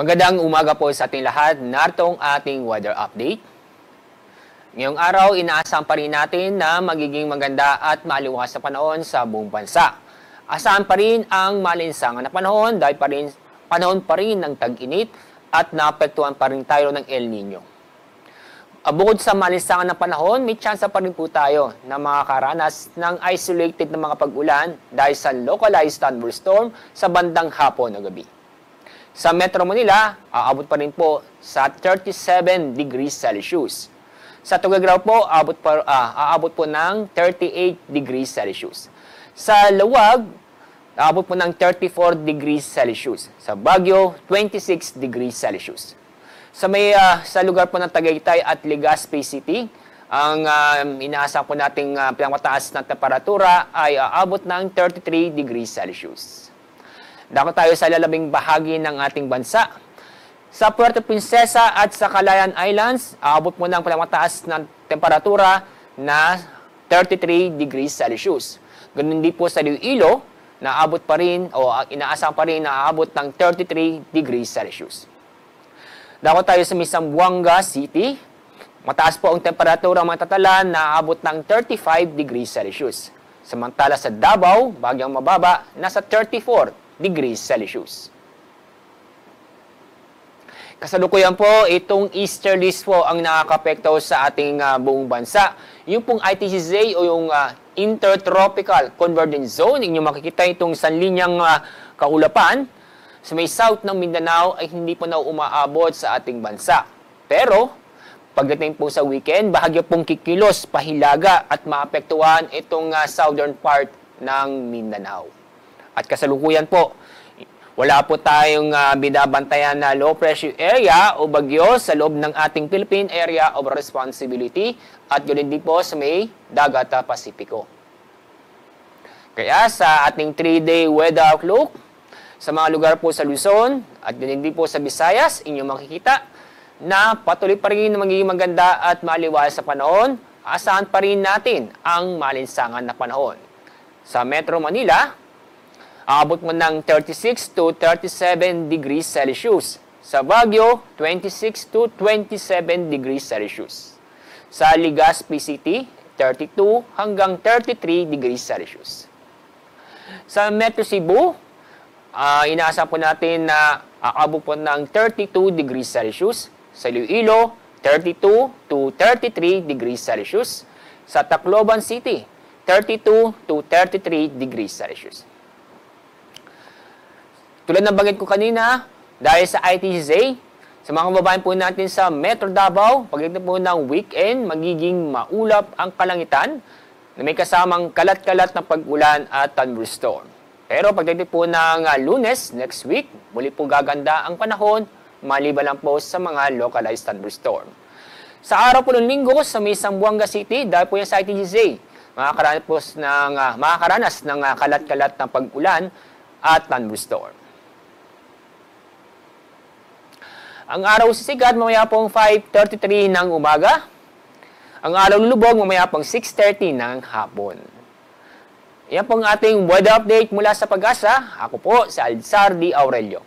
Magandang umaga po sa ating lahat. Narito ang ating weather update. Ngayong araw, inaasahan pa rin natin na magiging maganda at maliwas na panahon sa buong bansa. Asahan pa rin ang malinsangan na panahon dahil panahon pa rin ng tag-init at naapektuhan pa rin tayo ng El Nino. Bukod sa malinsangan na panahon, may tsansa pa rin po tayo na makakaranas ng isolated na mga pag-ulan dahil sa localized thunderstorm sa bandang hapon o gabi. Sa Metro Manila, aabot pa rin po sa 37 degrees Celsius. Sa Tuguegarao po, aabot po ng 38 degrees Celsius. Sa Lawag, aabot po ng 34 degrees Celsius. Sa Baguio, 26 degrees Celsius. Sa lugar po ng Tagaytay at Legazpi City, ang inaasahan po nating pinakamataas na temperatura ay aabot ng 33 degrees Celsius. Dako tayo sa lalabing bahagi ng ating bansa. Sa Puerto Princesa at sa Calayan Islands, aabot mo ng pinakamataas na temperatura na 33 degrees Celsius. Ganun din po sa Iloilo, na aabot pa rin o inaasahan pa rin na aabot ng 33 degrees Celsius. Dako tayo sa Zamboanga City. Mataas po ang temperatura matatala na aabot ng 35 degrees Celsius. Samantala sa Davao, bagyang mababa, nasa 34 degrees Celsius. Kasalukuyan po, itong easterlies po ang nakakapekto sa ating buong bansa. Yung pong ITCZ o yung Intertropical Convergence Zone, inyong makikita itong sanlinyang kaulapan sa may south ng Mindanao ay hindi po na umaabot sa ating bansa. Pero, pagdating po sa weekend, bahagya pong kikilos, pahilaga at maapektuhan itong southern part ng Mindanao. At kasalukuyan po, wala po tayong binabantayan na low pressure area o bagyo sa loob ng ating Philippine Area of Responsibility at ganoon din po sa may Dagat Pasipiko. Kaya sa ating 3-day weather outlook, sa mga lugar po sa Luzon at ganoon din po sa Visayas, inyong makikita na patuloy pa rin na magiging maganda at maliwas sa panahon, asahan pa rin natin ang malinsangan na panahon. Sa Metro Manila, aabot mo ng 36 to 37 degrees Celsius. Sa Baguio, 26 to 27 degrees Celsius. Sa Legazpi City, 32 hanggang 33 degrees Celsius. Sa Metro Cebu, inaasahan po natin na aabot po ng 32 degrees Celsius. Sa Iloilo, 32 to 33 degrees Celsius. Sa Tacloban City, 32 to 33 degrees Celsius. Tulad ng banggit ko kanina, dahil sa ITCZ, sa mga kababayan po natin sa Metro Davao, pagdating po ng weekend, magiging maulap ang kalangitan na may kasamang kalat-kalat na pag-ulan at thunderstorm. Pero pagdating po ng Lunes, next week, muli po gaganda ang panahon, maliban lang po sa mga localized thunderstorm. Sa araw po ng Linggo, sa may Zamboanga City, dahil po yan sa ITCZ, makakaranas ng kalat-kalat na pag-ulan at thunderstorm. Ang araw sisikat mamaya pong 5:33 ng umaga. Ang araw lulubog mamaya pong 6:30 ng hapon. Yan pong ating weather update mula sa Pag-asa. Ako po si Alzar D. Aurelio.